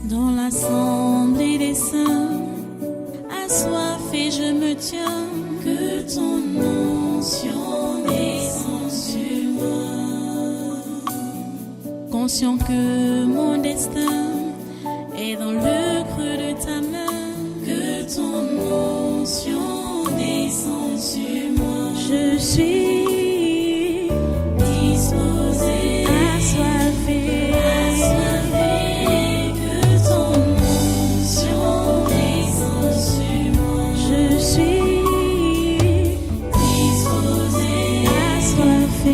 Dans l'assemblée des saints, assoiffé je me tiens, que ton onction descende sur moi. Conscient que mon destin est dans le creux de ta main, que ton onction descende sur moi. Je suis disposé, assoiffé, que ton onction descende sur moi. Je suis disposé, assoiffé,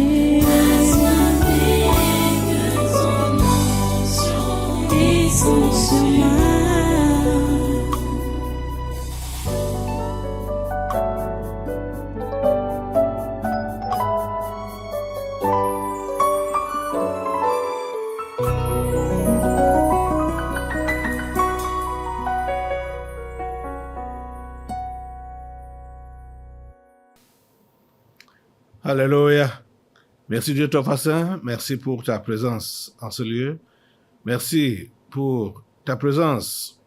que ton onction descende sur moi. Alléluia. Merci Dieu Tout-Puissant. Merci pour ta présence en ce lieu. Merci pour ta présence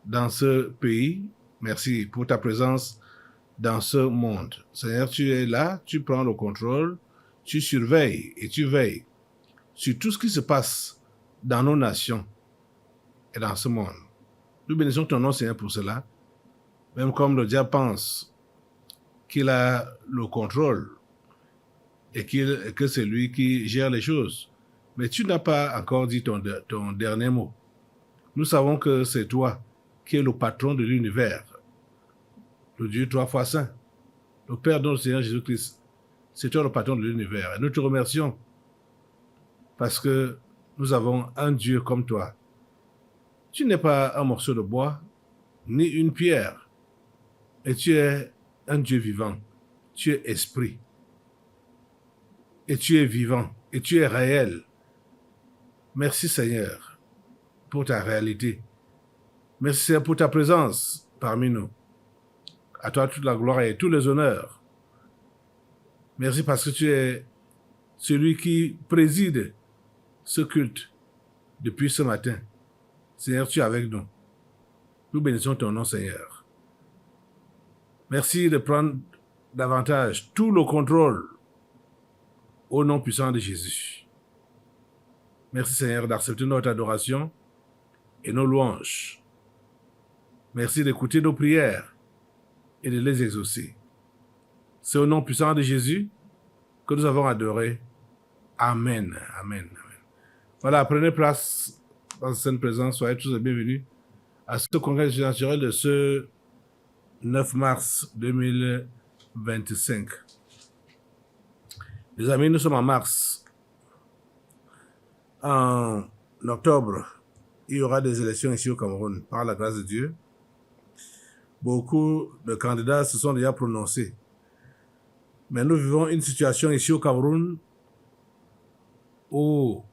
dans ce pays. Merci pour ta présence dans ce monde. Seigneur, tu es là, tu prends le contrôle, tu surveilles et tu veilles sur tout ce qui se passe dans nos nations et dans ce monde. Nous bénissons ton nom, Seigneur, pour cela. Même comme le diable pense qu'il a le contrôle et que c'est lui qui gère les choses. Mais tu n'as pas encore dit ton dernier mot. Nous savons que c'est toi qui es le patron de l'univers, le Dieu trois fois saint, le Père de notre Seigneur Jésus-Christ. C'est toi le patron de l'univers. Et nous te remercions parce que nous avons un Dieu comme toi. Tu n'es pas un morceau de bois, ni une pierre, et tu es un Dieu vivant. Tu es esprit. Et tu es vivant, et tu es réel. Merci Seigneur pour ta réalité. Merci Seigneur pour ta présence parmi nous. À toi toute la gloire et tous les honneurs. Merci parce que tu es celui qui préside ce culte depuis ce matin. Seigneur, tu es avec nous. Nous bénissons ton nom, Seigneur. Merci de prendre davantage tout le contrôle au nom puissant de Jésus. Merci Seigneur d'accepter notre adoration et nos louanges. Merci d'écouter nos prières et de les exaucer. C'est au nom puissant de Jésus que nous avons adoré. Amen. Amen. Amen. Voilà, prenez place dans cette sainte présence. Soyez tous les bienvenus à ce congrès naturel de ce 9 mars 2025. Les amis, nous sommes en mars. En octobre, il y aura des élections ici au Cameroun, par la grâce de Dieu. Beaucoup de candidats se sont déjà prononcés. Mais nous vivons une situation ici au Cameroun où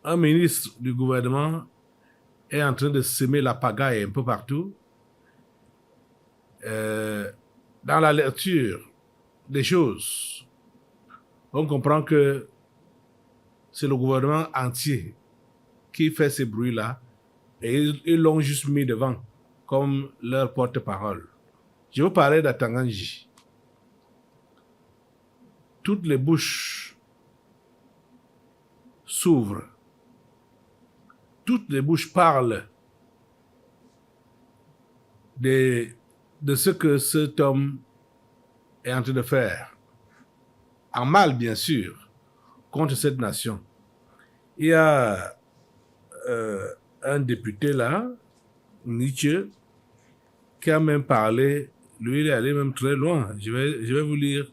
un ministre du gouvernement est en train de semer la pagaille un peu partout. Dans la lecture des choses, on comprend que c'est le gouvernement entier qui fait ces bruits-là et ils l'ont juste mis devant comme leur porte-parole. Je veux parler d'Atanganji. Toutes les bouches s'ouvrent. Toutes les bouches parlent de ce que cet homme est en train de faire. En mal, bien sûr, contre cette nation. Il y a un député là, Nietzsche, qui a même parlé, lui il est allé même très loin. Je vais vous lire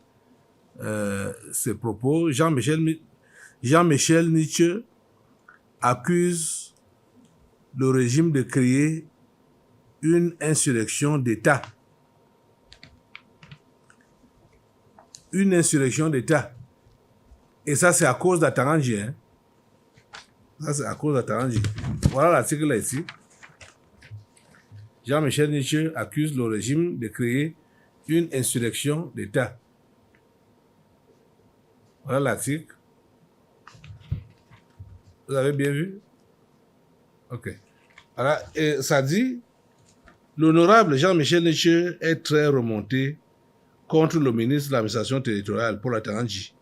ses propos. Jean-Michel Nietzsche accuse le régime de créer une insurrection d'État. Une insurrection d'État. Et ça, c'est à cause d'Atarangi. Hein? Ça, c'est à cause d'Atarangi. Voilà l'article là ici. Jean-Michel Nietzsche accuse le régime de créer une insurrection d'État. Voilà l'article. Vous avez bien vu? Ok. Voilà, et ça dit, l'honorable Jean-Michel Nitche est très remonté contre le ministre de l'administration territoriale, Paul Atanji.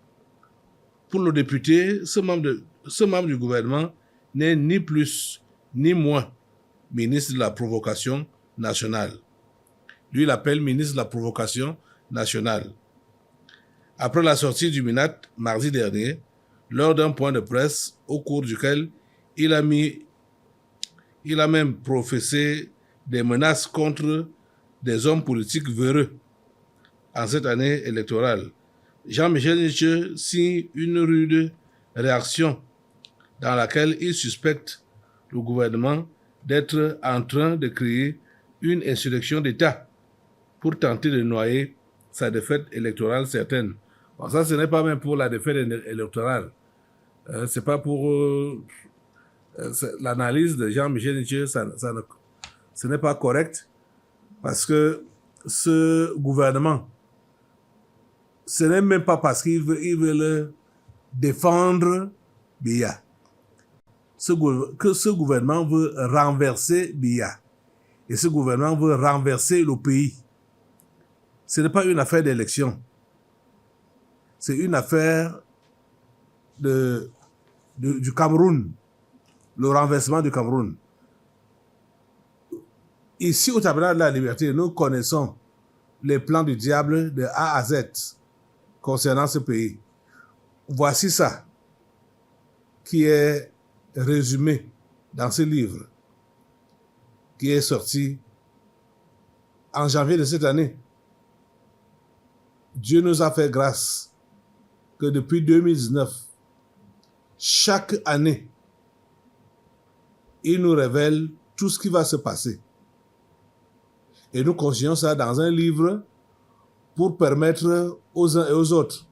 Pour le député, ce membre du gouvernement n'est ni plus ni moins ministre de la provocation nationale. Lui, il appelle ministre de la provocation nationale. Après la sortie du MINAT mardi dernier, lors d'un point de presse au cours duquel il a même professé des menaces contre des hommes politiques véreux en cette année électorale, Jean-Michel Nitche signe une rude réaction dans laquelle il suspecte le gouvernement d'être en train de créer une insurrection d'État pour tenter de noyer sa défaite électorale certaine. Bon, ça, ce n'est pas même pour la défaite électorale. C'est pas pour l'analyse de Jean-Michel Nitche, ce n'est pas correct parce que ce gouvernement, ce n'est même pas parce qu'il veut défendre Biya. Que ce gouvernement veut renverser Biya. Et ce gouvernement veut renverser le pays. Ce n'est pas une affaire d'élection. C'est une affaire du Cameroun. Le renversement du Cameroun. Ici, au Tabernacle de la Liberté, nous connaissons les plans du diable de A à Z concernant ce pays. Voici ça qui est résumé dans ce livre qui est sorti en janvier de cette année. Dieu nous a fait grâce que depuis 2019, chaque année, il nous révèle tout ce qui va se passer. Et nous consignons ça dans un livre pour permettre aux uns et aux autres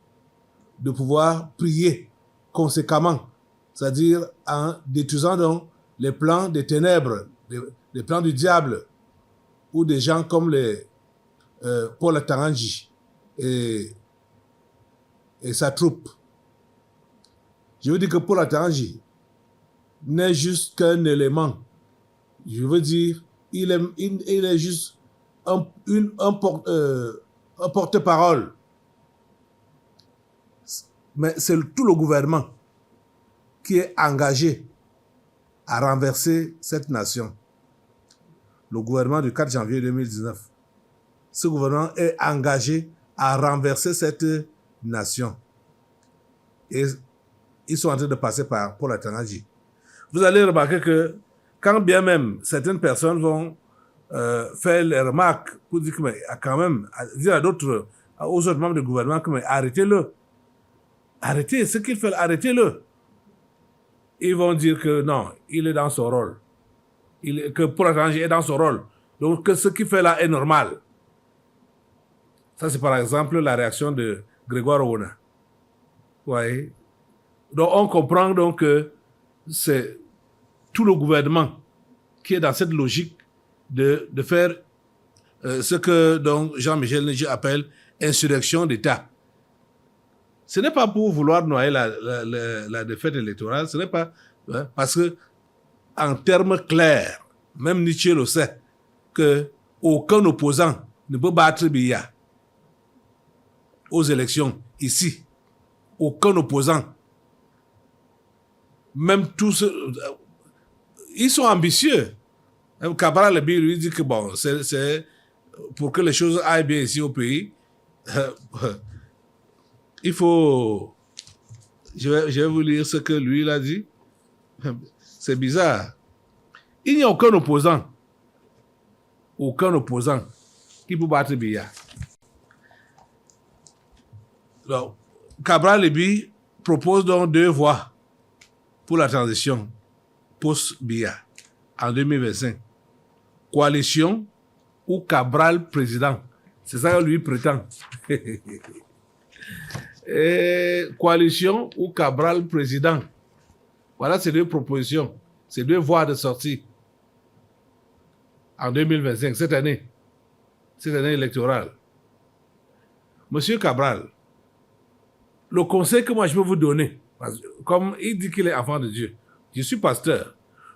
de pouvoir prier conséquemment, c'est-à-dire en détruisant donc les plans des ténèbres, les plans du diable, ou des gens comme les Paul Atanji et sa troupe. Je veux dire que Paul Atanji n'est juste qu'un élément. Je veux dire, il est juste un porte-parole. Mais c'est tout le gouvernement qui est engagé à renverser cette nation. Le gouvernement du 4 janvier 2019. Ce gouvernement est engagé à renverser cette nation. Et ils sont en train de passer par Paul Atanji. Vous allez remarquer que quand bien même certaines personnes vont faire les remarques pour dire que mais, quand même, dire aux autres membres du gouvernement que mais, arrêtez-le. Arrêtez ce qu'il fait, arrêtez-le. Ils vont dire que non, il est dans son rôle. Que Paul Atanji est dans son rôle. Donc que ce qu'il fait là est normal. Ça c'est par exemple la réaction de Grégoire Ouna. Ouais. Donc on comprend donc que c'est tout le gouvernement qui est dans cette logique de faire ce que donc Jean-Michel Nitche appelle insurrection d'État. Ce n'est pas pour vouloir noyer la défaite électorale, ce n'est pas parce que en termes clairs, même Nitche le sait, que aucun opposant ne peut battre Biya aux élections ici. Aucun opposant. Même tous ceux, ils sont ambitieux. Cabral Lebi lui dit que bon, c'est pour que les choses aillent bien ici au pays, il faut. Je vais vous lire ce que lui il a dit. C'est bizarre. Il n'y a aucun opposant qui peut battre Biya. Donc, Cabral Lebi propose donc 2 voies pour la transition post-Biya en 2025. Coalition ou Cabral président. C'est ça que lui prétend. Et coalition ou Cabral président. Voilà ces 2 propositions, ces 2 voies de sortie en 2025, cette année électorale. Monsieur Cabral, le conseil que moi je peux vous donner, comme il dit qu'il est enfant de Dieu, je suis pasteur,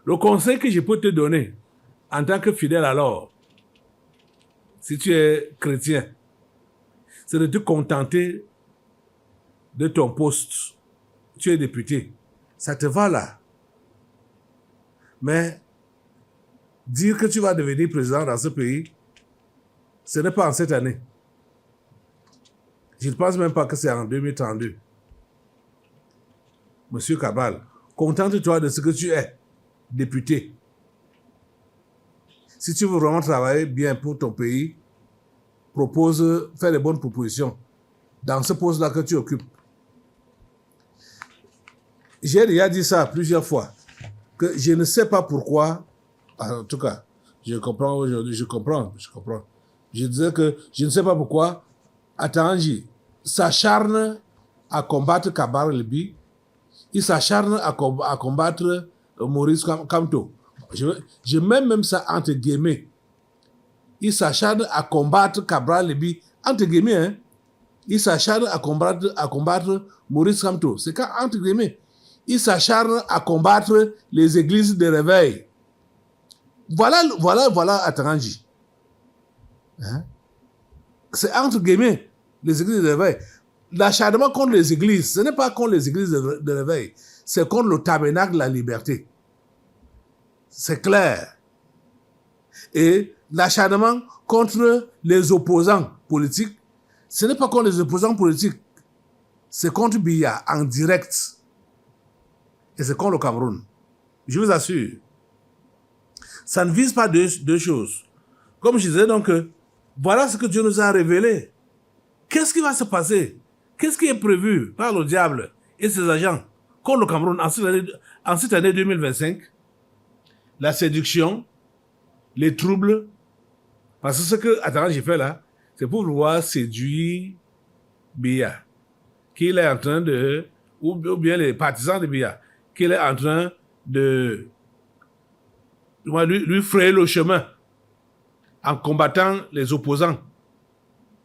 Le conseil que je peux te donner, en tant que fidèle alors, si tu es chrétien, c'est de te contenter de ton poste. Tu es député. Ça te va là. Mais dire que tu vas devenir président dans ce pays, ce n'est pas en cette année. Je ne pense même pas que c'est en 2032. Monsieur Cabral, contente-toi de ce que tu es, député. Si tu veux vraiment travailler bien pour ton pays, fais les bonnes propositions dans ce poste-là que tu occupes. J'ai déjà dit ça plusieurs fois, que je ne sais pas pourquoi, en tout cas, je comprends aujourd'hui, je comprends. Je disais que je ne sais pas pourquoi Atanji s'acharne à combattre Kabar Libi, il s'acharne à combattre Maurice Kamto. Je mets même ça entre guillemets. Il s'acharne à combattre Cabral Libi, entre guillemets, hein. Il s'acharne à combattre Maurice Kamto. C'est quand, entre guillemets, il s'acharne à combattre les églises de réveil. Voilà Atanji. Hein? C'est entre guillemets, les églises de réveil. L'acharnement contre les églises, ce n'est pas contre les églises de réveil, c'est contre le tabernacle de la liberté. C'est clair. Et l'acharnement contre les opposants politiques, ce n'est pas contre les opposants politiques, c'est contre Biya en direct. Et c'est contre le Cameroun. Je vous assure. Ça ne vise pas deux choses. Comme je disais donc, voilà ce que Dieu nous a révélé. Qu'est-ce qui va se passer? Qu'est-ce qui est prévu par le diable et ses agents contre le Cameroun en cette année 2025? La séduction, les troubles, parce que ce que j'ai fait là, c'est pour pouvoir séduire Biya, qu'il est en train de, ou bien les partisans de Biya, qu'il est en train de lui frayer le chemin en combattant les opposants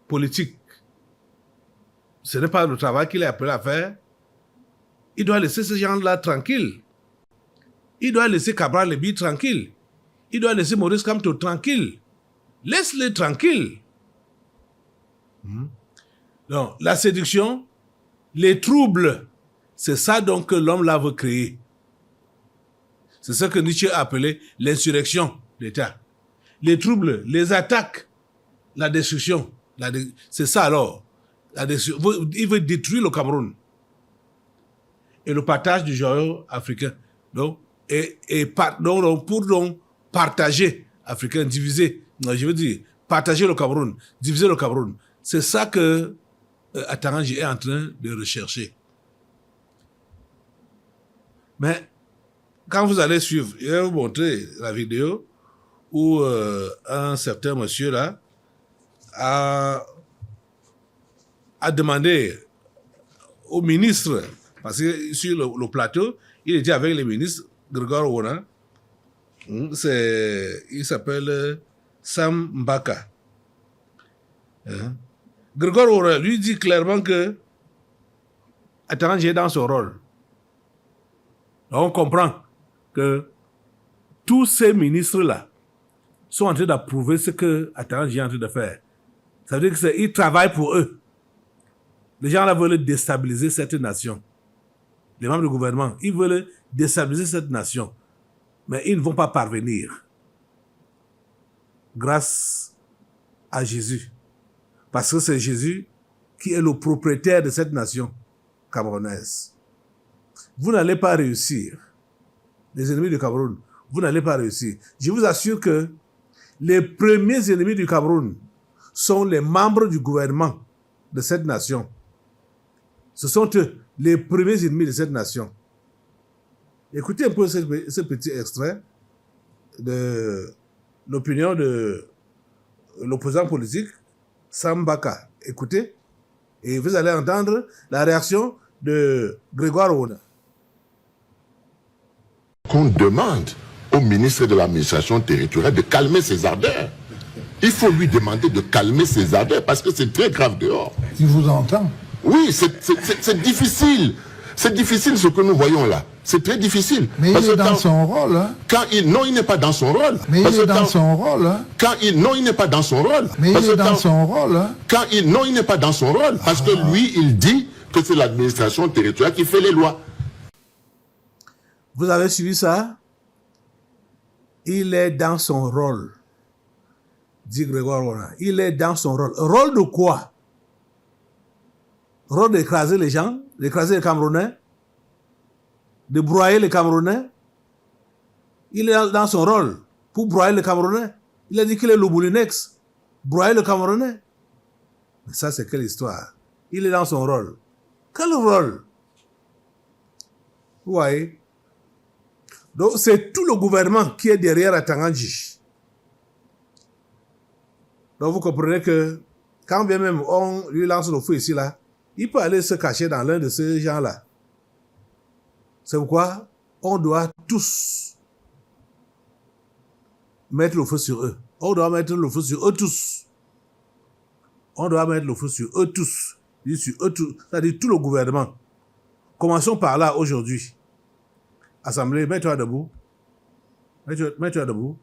politiques. Ce n'est pas le travail qu'il est appelé à faire. Il doit laisser ces gens-là tranquilles. Il doit laisser Cabral Libi tranquille. Il doit laisser Maurice Kamto tranquille. Laisse-les tranquilles. Donc, la séduction, les troubles, c'est ça donc que l'homme là veut créer. C'est ce que Nietzsche a appelé l'insurrection d'État. Les troubles, les attaques, la destruction. C'est ça alors. Il veut détruire le Cameroun. Et le partage du joyau africain. Donc, pour partager africain, diviser, je veux dire, partager le Cameroun, diviser le Cameroun. C'est ça que Atanji est en train de rechercher. Mais, quand vous allez suivre, je vais vous montrer la vidéo où un certain monsieur là a demandé au ministre, parce que sur le plateau, il était avec le ministre Grégoire Ouna, il s'appelle Sam Mbaka. Grégoire Ouna lui dit clairement que Atanji est dans son rôle. On comprend que tous ces ministres-là sont en train d'approuver ce que Atanji est en train de faire. Ça veut dire qu'ils travaillent pour eux. Les gens là veulent déstabiliser cette nation. Les membres du gouvernement, ils veulent déstabiliser cette nation. Mais ils ne vont pas parvenir. Grâce à Jésus. Parce que c'est Jésus qui est le propriétaire de cette nation camerounaise. Vous n'allez pas réussir. Les ennemis du Cameroun, vous n'allez pas réussir. Je vous assure que les premiers ennemis du Cameroun sont les membres du gouvernement de cette nation. Ce sont eux, les premiers ennemis de cette nation. Écoutez un peu ce petit extrait de l'opinion de l'opposant politique, Sam Mbaka. Écoutez, et vous allez entendre la réaction de Grégoire Ouna. Qu'on demande au ministre de l'administration territoriale de calmer ses ardeurs. Il faut lui demander de calmer ses ardeurs parce que c'est très grave dehors. Il vous entend. Oui, c'est difficile. C'est difficile ce que nous voyons là. C'est très difficile. Mais Parce il est que dans son rôle. Hein. non, il n'est pas dans son rôle. Mais Parce il est que dans son rôle. Hein. non, il n'est pas dans son rôle. Mais Parce il est que dans son rôle. Hein. non, il n'est pas dans son rôle. Parce que lui, il dit que c'est l'administration territoriale qui fait les lois. Vous avez suivi ça? Il est dans son rôle, dit Grégoire Ronan. Il est dans son rôle. Rôle de quoi? Rôle d'écraser les gens, d'écraser les Camerounais, de broyer les Camerounais. Il est dans son rôle pour broyer les Camerounais. Il a dit qu'il est le Moulinex, broyer le Camerounais. Mais ça, c'est quelle histoire? Il est dans son rôle. Quel rôle? Vous voyez? Donc, c'est tout le gouvernement qui est derrière Atangandji. Donc, vous comprenez que quand bien même on lui lance le feu ici, là, il peut aller se cacher dans l'un de ces gens-là. C'est pourquoi on doit tous mettre le feu sur eux. On doit mettre le feu sur eux tous. On doit mettre le feu sur eux tous. Sur eux tous. C'est-à-dire tout le gouvernement. Commençons par là aujourd'hui. Assemblée, mets-toi debout. Mets-toi debout.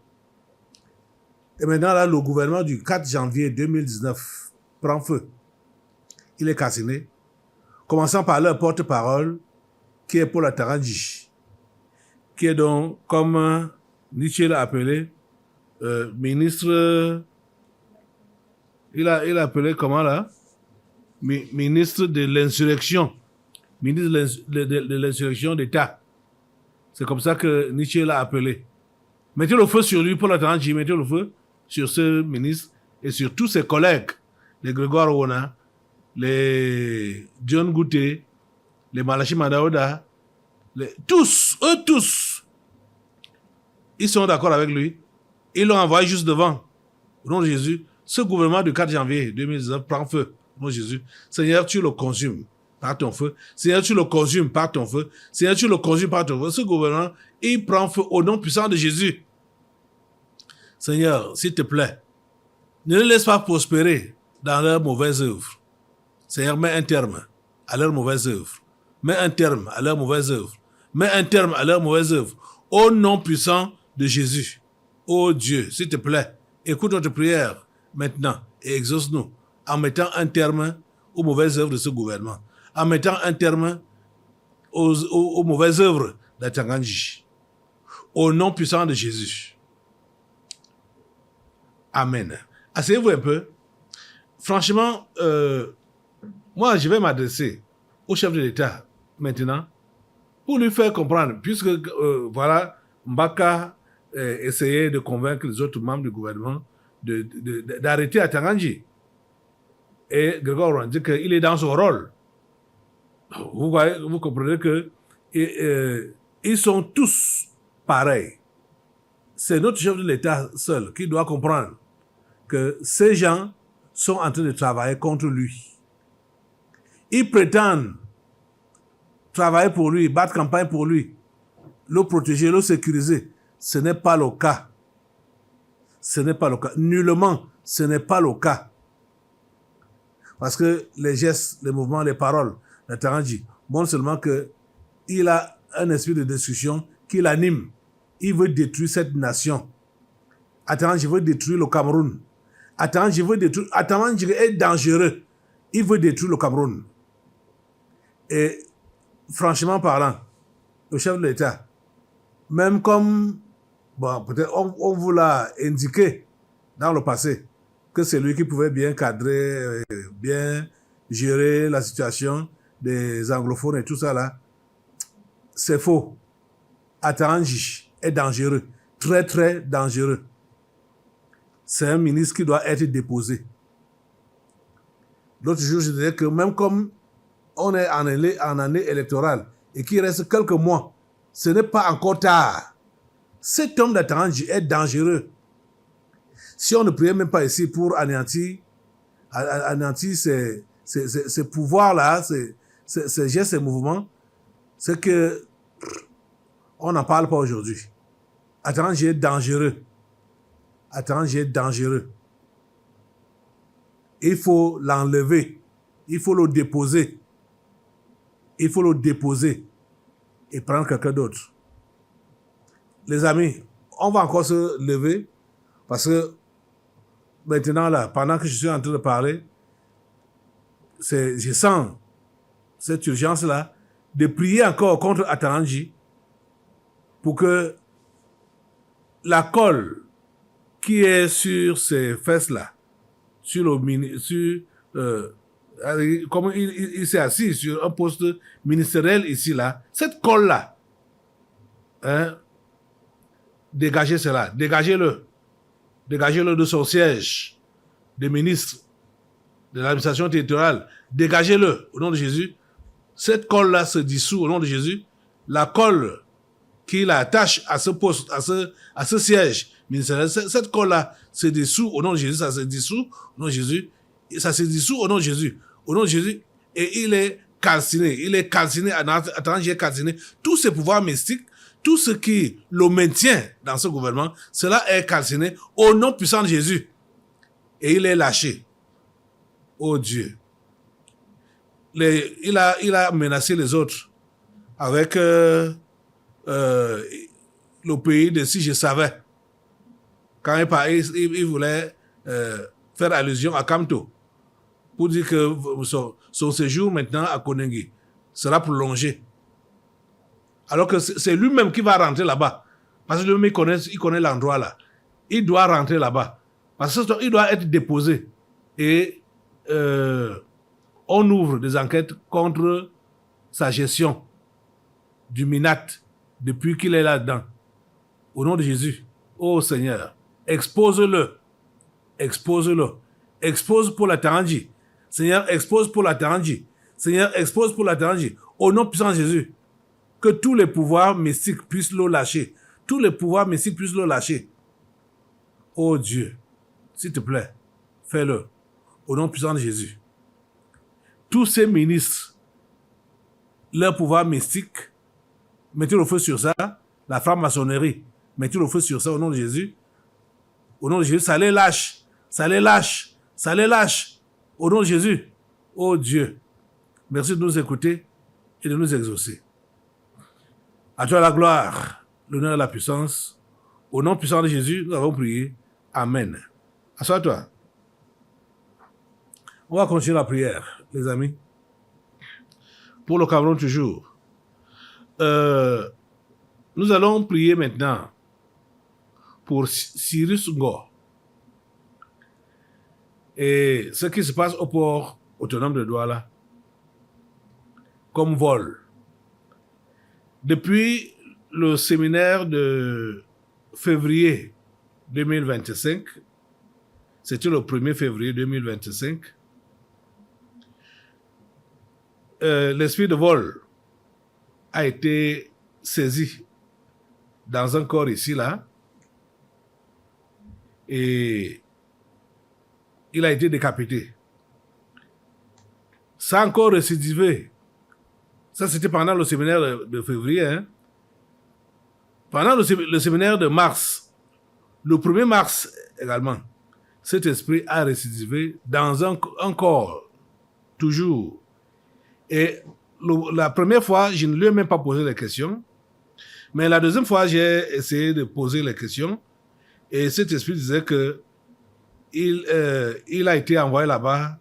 Et maintenant, là, le gouvernement du 4 janvier 2019 prend feu. Il est calciné. Commençons par leur porte-parole, qui est Paul Atangandji, qui est donc, comme Nietzsche l'a appelé, ministre... Il a appelé comment, là? Ministre de l'insurrection. Ministre de l'insurrection d'État. C'est comme ça que Nietzsche l'a appelé. Mettez le feu sur lui, Paul Atangandji, mettez le feu sur ce ministre et sur tous ses collègues, les Grégoire Ronan, les John Gouté, les Malachi Madaoda, tous, eux tous, ils sont d'accord avec lui. Ils l'ont envoyé juste devant. Au nom de Jésus, ce gouvernement du 4 janvier 2019 prend feu. Au nom de Jésus, Seigneur, tu le consumes par ton feu. Seigneur, tu le consumes par ton feu. Seigneur, tu le consumes par ton feu. Ce gouvernement, il prend feu au nom puissant de Jésus. Seigneur, s'il te plaît, ne les laisse pas prospérer dans leurs mauvaises œuvres. Seigneur, mets un terme à leurs mauvaises œuvres. Mets un terme à leurs mauvaises œuvres. Mets un terme à leurs mauvaises œuvres. Au nom puissant de Jésus. Ô Dieu, s'il te plaît, écoute notre prière maintenant et exauce-nous en mettant un terme aux mauvaises œuvres de ce gouvernement. En mettant un terme aux mauvaises œuvres d'Atangandji. Au nom puissant de Jésus. Amen. Asseyez-vous un peu. Franchement, moi, je vais m'adresser au chef de l'État maintenant pour lui faire comprendre, puisque, voilà, Mbaka essayait de convaincre les autres membres du gouvernement d'arrêter Atangandji. Et Grégoire Ronan dit qu'il est dans son rôle. Vous voyez, vous comprenez que ils sont tous pareils. C'est notre chef de l'État seul qui doit comprendre que ces gens sont en train de travailler contre lui. Ils prétendent travailler pour lui, battre campagne pour lui, le protéger, le sécuriser. Ce n'est pas le cas. Ce n'est pas le cas. Nullement, ce n'est pas le cas. Parce que les gestes, les mouvements, les paroles d'Atangandji montrent seulement qu'il a un esprit de destruction qui l'anime. Il veut détruire cette nation. Atangandji veut détruire le Cameroun. Atangandji est dangereux. Il veut détruire le Cameroun. Et franchement parlant, le chef de l'État, même comme, bon, peut-être on vous l'a indiqué dans le passé, que c'est lui qui pouvait bien cadrer, bien gérer la situation des anglophones et tout ça là, c'est faux. Atangandji est dangereux, très très dangereux. C'est un ministre qui doit être déposé. L'autre jour, je disais que même comme on est en année électorale et qu'il reste quelques mois, ce n'est pas encore tard. Cet homme d'Atangandji est dangereux. Si on ne priait même pas ici pour anéantir ces pouvoirs-là, ces gestes, ces mouvements, c'est que on n'en parle pas aujourd'hui. Atangandji est dangereux. Atangandji est dangereux. Il faut l'enlever. Il faut le déposer. Il faut le déposer. et prendre quelqu'un d'autre. Les amis, on va encore se lever parce que maintenant, là, pendant que je suis en train de parler, je sens cette urgence-là de prier encore contre Ataranji pour que la colle qui est sur ses fesses-là, comme il s'est assis sur un poste ministériel ici, là, cette colle-là, hein, dégagez cela, dégagez-le de son siège de ministre de l'administration territoriale, dégagez-le au nom de Jésus. Cette colle-là se dissout au nom de Jésus. La colle qui l'attache à ce poste, à ce siège ministériel, cette colle-là se dissout au nom de Jésus, ça se dissout au nom de Jésus, ça se dissout au nom de Jésus, et il est calciné, Ataranji est calciné. Tous ces pouvoirs mystiques, tout ce qui le maintient dans ce gouvernement, cela est calciné au nom puissant de Jésus. Et il est lâché. Oh Dieu. Il a menacé les autres avec le pays de si je savais. Quand il voulait faire allusion à Kamto, pour dire que son séjour maintenant à Konengi sera prolongé. Alors que c'est lui-même qui va rentrer là-bas. Parce que lui-même, il connaît l'endroit là. Il doit rentrer là-bas. Parce qu'il doit être déposé. Et on ouvre des enquêtes contre sa gestion du Minat depuis qu'il est là-dedans. Au nom de Jésus, ô Seigneur, expose-le. Expose-le. Expose pour la Taranji. Seigneur, expose pour la Taranji. Seigneur, expose pour la Taranji. Au nom puissant de Jésus. Que tous les pouvoirs mystiques puissent le lâcher. Tous les pouvoirs mystiques puissent le lâcher. Oh Dieu, s'il te plaît, fais-le. Au nom puissant de Jésus. Tous ces ministres, leur pouvoir mystique, mettez le feu sur ça. La franc-maçonnerie, mettez le feu sur ça au nom de Jésus. Au nom de Jésus, ça les lâche. Ça les lâche. Ça les lâche. Au nom de Jésus. Oh Dieu, merci de nous écouter et de nous exaucer. À toi la gloire, l'honneur et la puissance. Au nom puissant de Jésus, nous avons prié. Amen. Assois-toi. On va continuer la prière, les amis. Pour le Cameroun toujours. Nous allons prier maintenant pour Cyrus Ngo et ce qui se passe au port autonome de Douala comme vol. Depuis le séminaire de février 2025, c'était le 1er février 2025, l'esprit de vol a été saisi dans un corps ici, là, et il a été décapité. Ça a encore récidivé. Ça, c'était pendant le séminaire de février. Hein. Pendant le séminaire de mars, le 1er mars également, cet esprit a récidivé dans un corps, toujours. Et la première fois, je ne lui ai même pas posé les questions. Mais la deuxième fois, j'ai essayé de poser les questions. Et cet esprit disait que il a été envoyé là-bas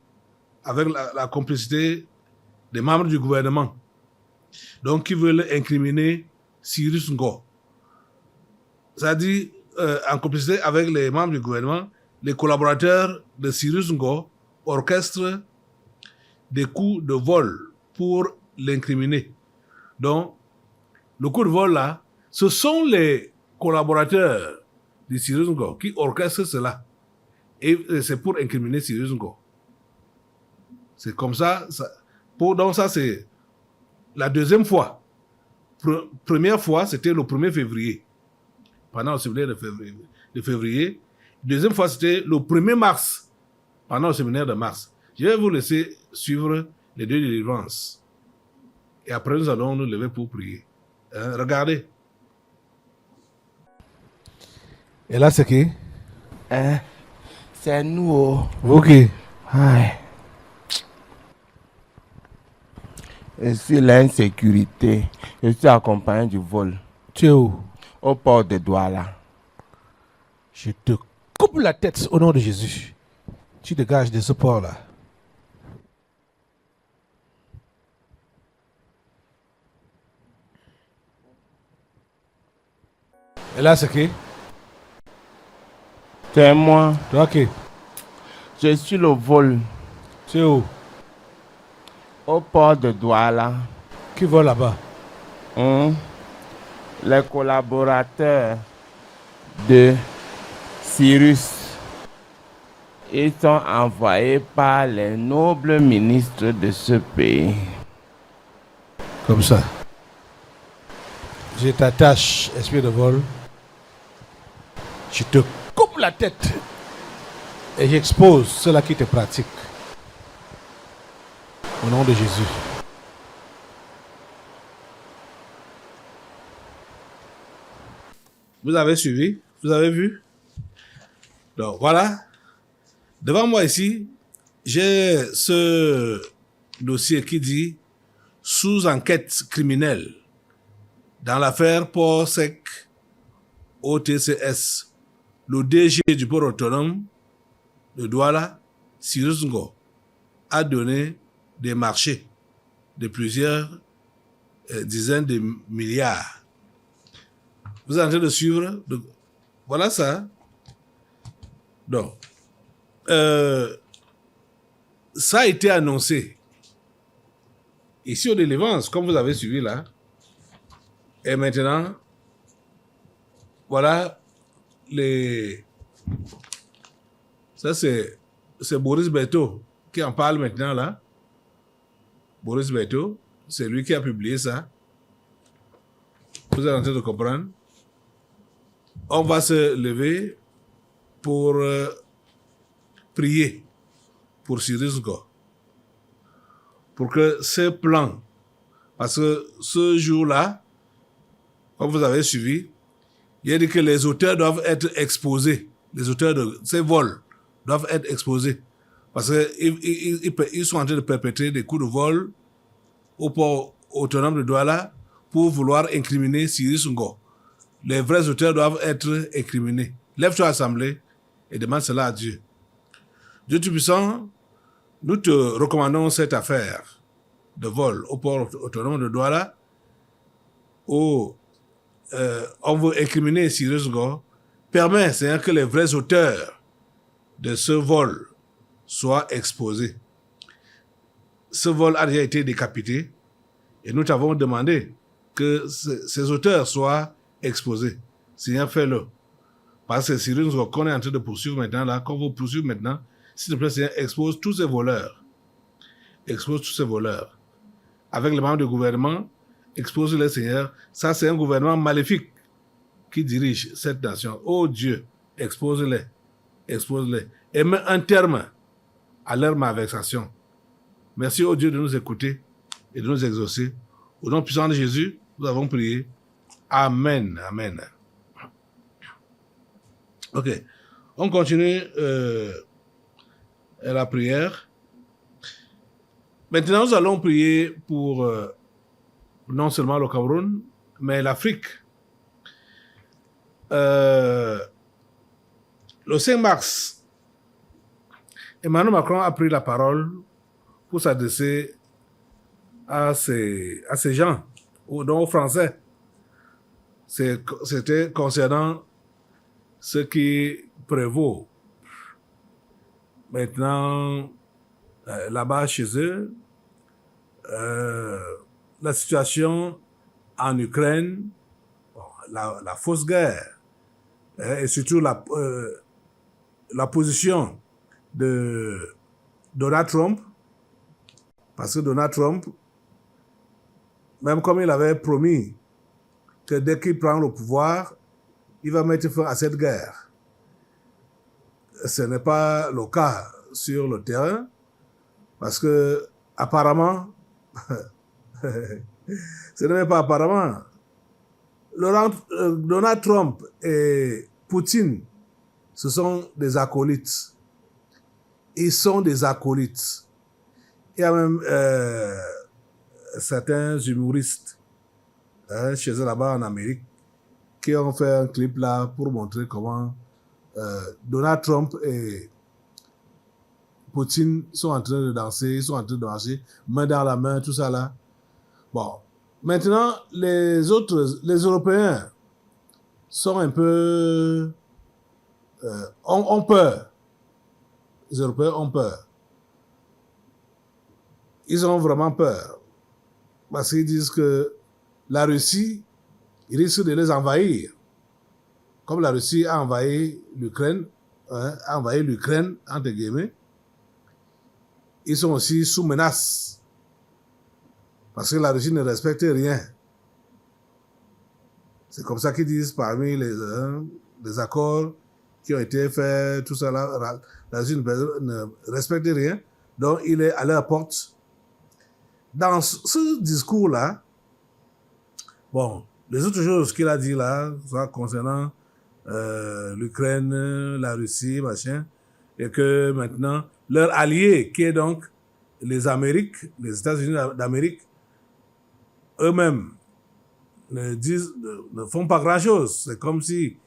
avec la complicité des membres du gouvernement. Donc, ils veulent incriminer Cyrus Ngo. C'est-à-dire, en complicité avec les membres du gouvernement, les collaborateurs de Cyrus Ngo orchestrent des coups de vol pour l'incriminer. Donc, le coup de vol là, ce sont les collaborateurs de Cyrus Ngo qui orchestrent cela. Et c'est pour incriminer Cyrus Ngo. C'est comme ça. Donc ça, c'est la deuxième fois. Première fois, c'était le 1er février. Pendant le séminaire de février. Deuxième fois, c'était le 1er mars. Pendant le séminaire de mars. Je vais vous laisser suivre les deux délivrances. Et après, nous allons nous lever pour prier. Regardez. Et là, c'est qui? C'est nous. Vous qui? Aïe. Je suis l'insécurité. Je suis accompagné du vol Tu es où? au port de Douala. Je te coupe la tête au nom de Jésus. Tu dégages de ce port-là. Et là, c'est qui? C'est moi. Toi qui? Je suis le vol Tu es où? au port de Douala. Qui vole là-bas? Les collaborateurs de Cyrus. Ils sont envoyés par les nobles ministres de ce pays. Comme ça. Je t'attache, esprit de vol. Je te coupe la tête. Et j'expose ceux-là qui te pratiquent. Au nom de Jésus. Vous avez suivi? Vous avez vu? Donc voilà. Devant moi ici, j'ai ce dossier qui dit sous enquête criminelle dans l'affaire Port Sec OTCS. Le DG du port autonome de Douala, Cyrus Ngo, a donné des marchés de plusieurs dizaines de milliards. Vous êtes en train de suivre. Donc, voilà ça. Donc, ça a été annoncé ici au Délivrance, comme vous avez suivi là. Et maintenant, voilà les. Ça, c'est Boris Beto qui en parle maintenant là. Boris Beto, c'est lui qui a publié ça. Vous êtes en train de comprendre. On va se lever pour prier pour Cyrus Ngo. Pour que ce plan, parce que ce jour-là, comme vous avez suivi, il a dit que les auteurs doivent être exposés. Les auteurs de ces vols doivent être exposés. Parce qu'ils sont en train de perpétrer des coups de vol au port autonome de Douala pour vouloir incriminer Cyrus Ngo. Les vrais auteurs doivent être incriminés. Lève-toi assemblée et demande cela à Dieu. Dieu Tout-Puissant, nous te recommandons cette affaire de vol au port autonome de Douala où on veut incriminer Cyrus Ngo. Permets, Seigneur, que les vrais auteurs de ce vol soient exposés. Ce vol a déjà été décapité et nous t'avons demandé que ces auteurs soient exposés. Seigneur, fais-le. Parce que Cyrus Ngo qu'on est en train de poursuivre maintenant, là, qu'on vous poursuivre maintenant, s'il te plaît, Seigneur, expose tous ces voleurs. Expose tous ces voleurs. Avec les membres du gouvernement, expose-les, Seigneur. Ça, c'est un gouvernement maléfique qui dirige cette nation. Oh Dieu, expose-les. Expose-les. Et mets un terme à leur malversation. Merci, oh Dieu, de nous écouter et de nous exaucer. Au nom puissant de Jésus, nous avons prié. Amen. Amen. Ok. On continue la prière. Maintenant, nous allons prier pour non seulement le Cameroun, mais l'Afrique. Le 5 mars, Emmanuel Macron a pris la parole pour s'adresser à ces gens, donc aux Français. C'était concernant ce qui prévaut maintenant là-bas chez eux, la situation en Ukraine, la fausse guerre, et surtout la position de Donald Trump, parce que Donald Trump, même comme il avait promis que dès qu'il prend le pouvoir, il va mettre fin à cette guerre. Ce n'est pas le cas sur le terrain, parce que apparemment, ce n'est même pas apparemment, Donald Trump et Poutine, ce sont des acolytes. Ils sont des acolytes. Il y a même certains humoristes chez eux là-bas en Amérique qui ont fait un clip là pour montrer comment Donald Trump et Poutine sont en train de danser, ils sont en train de marcher, main dans la main, tout ça là. Bon, maintenant, les Européens sont un peu... ont peur. Les Européens ont peur. Ils ont vraiment peur. Parce qu'ils disent que la Russie risque de les envahir. Comme la Russie a envahi l'Ukraine, entre guillemets, ils sont aussi sous menace. Parce que la Russie ne respecte rien. C'est comme ça qu'ils disent parmi les accords qui ont été faits, tout ça là, la Russie ne respecte rien. Donc il est à leur porte. Dans ce discours-là, bon, les autres choses qu'il a dit là, ça concernant l'Ukraine, la Russie, machin, et que maintenant, leur allié, qui est donc les États-Unis d'Amérique, eux-mêmes ne font pas grand-chose. C'est comme si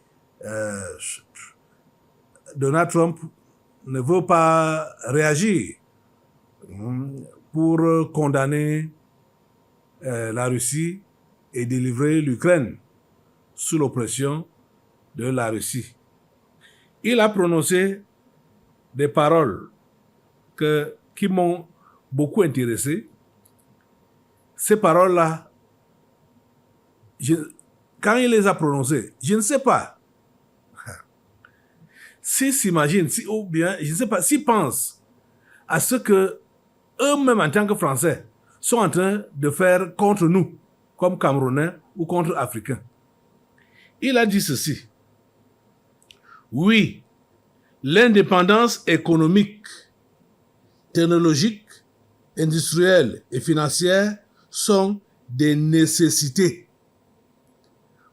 Donald Trump ne veut pas réagir pour condamner la Russie et délivrer l'Ukraine sous l'oppression de la Russie. Il a prononcé des paroles qui m'ont beaucoup intéressé. Ces paroles-là, quand il les a prononcées, je ne sais pas s'ils s'imaginent, ou bien, je ne sais pas, s'ils pensent à ce que eux-mêmes, en tant que Français, sont en train de faire contre nous, comme Camerounais ou contre Africains. Il a dit ceci. Oui, l'indépendance économique, technologique, industrielle et financière sont des nécessités.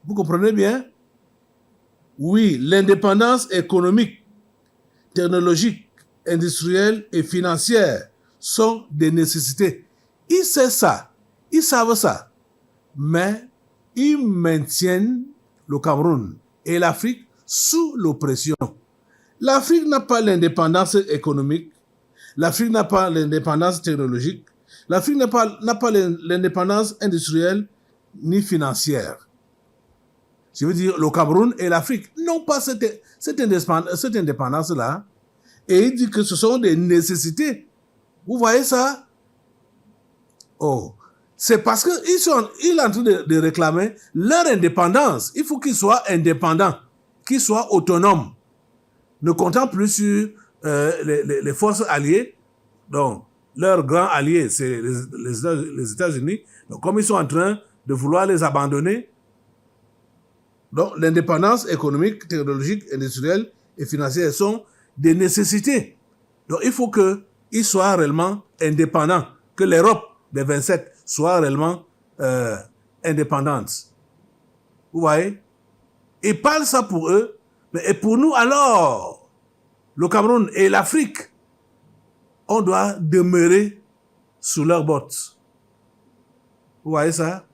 Vous comprenez bien? Oui, l'indépendance économique, technologique, industrielle et financière sont des nécessités. Ils savent ça, ils savent ça, mais ils maintiennent le Cameroun et l'Afrique sous l'oppression. L'Afrique n'a pas l'indépendance économique, l'Afrique n'a pas l'indépendance technologique, l'Afrique n'a pas l'indépendance industrielle ni financière. Je veux dire, le Cameroun et l'Afrique n'ont pas cette indépendance-là. Et il dit que ce sont des nécessités. Vous voyez ça? Oh, c'est parce qu'il est en train de réclamer leur indépendance. Il faut qu'ils soient indépendants, qu'ils soient autonomes, ne comptant plus sur les forces alliées. Donc, leur grand allié, c'est les États-Unis. Donc, comme ils sont en train de vouloir les abandonner, donc l'indépendance économique, technologique, industrielle et financière sont des nécessités. Donc, il faut qu'ils soient réellement indépendants, que l'Europe des 27 soit réellement indépendante. Vous voyez? Ils parlent ça pour eux, mais et pour nous alors, le Cameroun et l'Afrique, on doit demeurer sous leurs bottes. Vous voyez ça?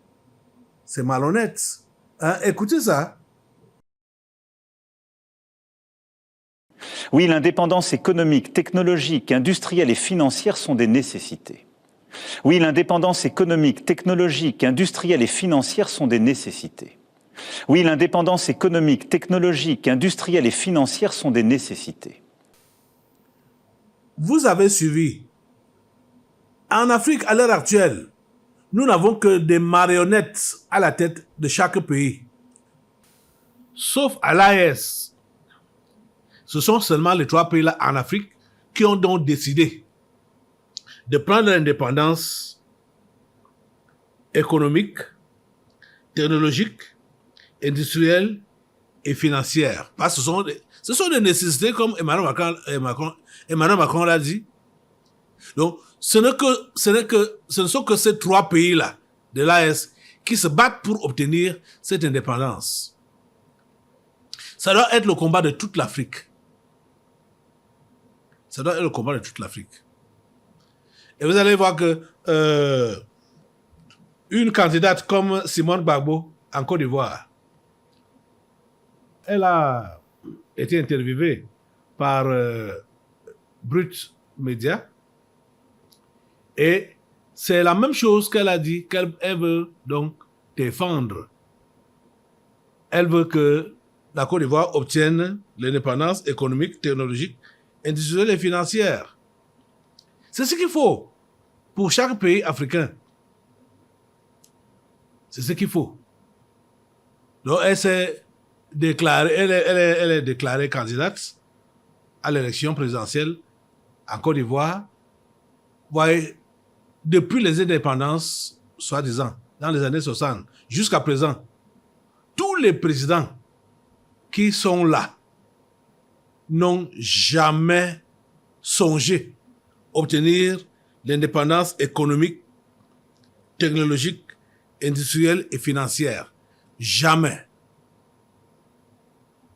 C'est malhonnête. Hein? Écoutez ça. Oui, l'indépendance économique, technologique, industrielle et financière sont des nécessités. Oui, l'indépendance économique, technologique, industrielle et financière sont des nécessités. Oui, l'indépendance économique, technologique, industrielle et financière sont des nécessités. Vous avez suivi. En Afrique, à l'heure actuelle, nous n'avons que des marionnettes à la tête de chaque pays. Sauf à l'AES. Ce sont seulement les 3 pays-là en Afrique qui ont donc décidé de prendre l'indépendance économique, technologique, industrielle et financière. Parce que ce sont des nécessités comme Emmanuel Macron l'a dit. Donc, ce ne sont que ces 3 pays-là de l'AES qui se battent pour obtenir cette indépendance. Ça doit être le combat de toute l'Afrique. Ça doit être le combat de toute l'Afrique. Et vous allez voir que une candidate comme Simone Gbagbo en Côte d'Ivoire, elle a été interviewée par Brut Media et c'est la même chose qu'elle a dit qu'elle veut donc défendre. Elle veut que la Côte d'Ivoire obtienne l'indépendance économique, technologique, industrielle et financière. C'est ce qu'il faut pour chaque pays africain. C'est ce qu'il faut. Donc elle s'est déclarée, elle est déclarée candidate à l'élection présidentielle en Côte d'Ivoire. Vous voyez, depuis les indépendances, soi-disant, dans les années 60, jusqu'à présent, tous les présidents qui sont là n'ont jamais songé obtenir l'indépendance économique, technologique, industrielle et financière. Jamais.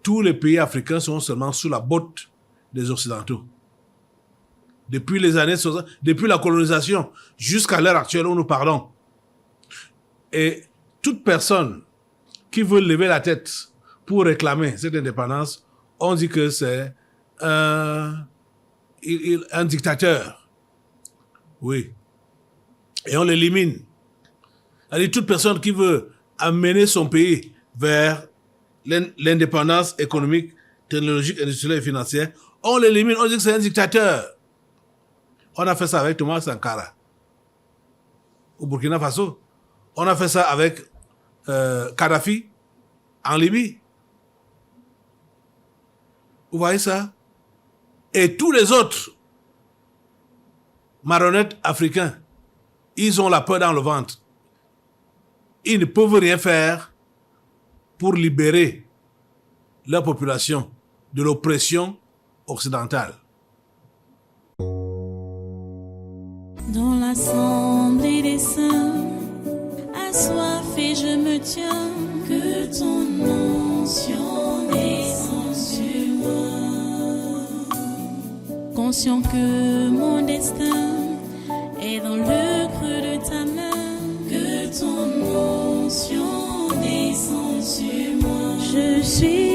Tous les pays africains sont seulement sous la botte des Occidentaux. Depuis les années 60, depuis la colonisation jusqu'à l'heure actuelle où nous parlons. Et toute personne qui veut lever la tête pour réclamer cette indépendance, on dit que c'est un dictateur. Oui. Et on l'élimine. C'est-à-dire toute personne qui veut amener son pays vers l'indépendance économique, technologique, industrielle et financière, on l'élimine, on dit que c'est un dictateur. On a fait ça avec Thomas Sankara au Burkina Faso. On a fait ça avec Kadhafi en Libye. Vous voyez ça? Et tous les autres marionnettes africains, ils ont la peur dans le ventre. Ils ne peuvent rien faire pour libérer leur population de l'oppression occidentale. Dans l'assemblée des saints, assoiffé je me tiens, que ton onction descende sur moi. Conscient que mon destin est dans le creux de ta main, que ton onction descende sur moi. Je suis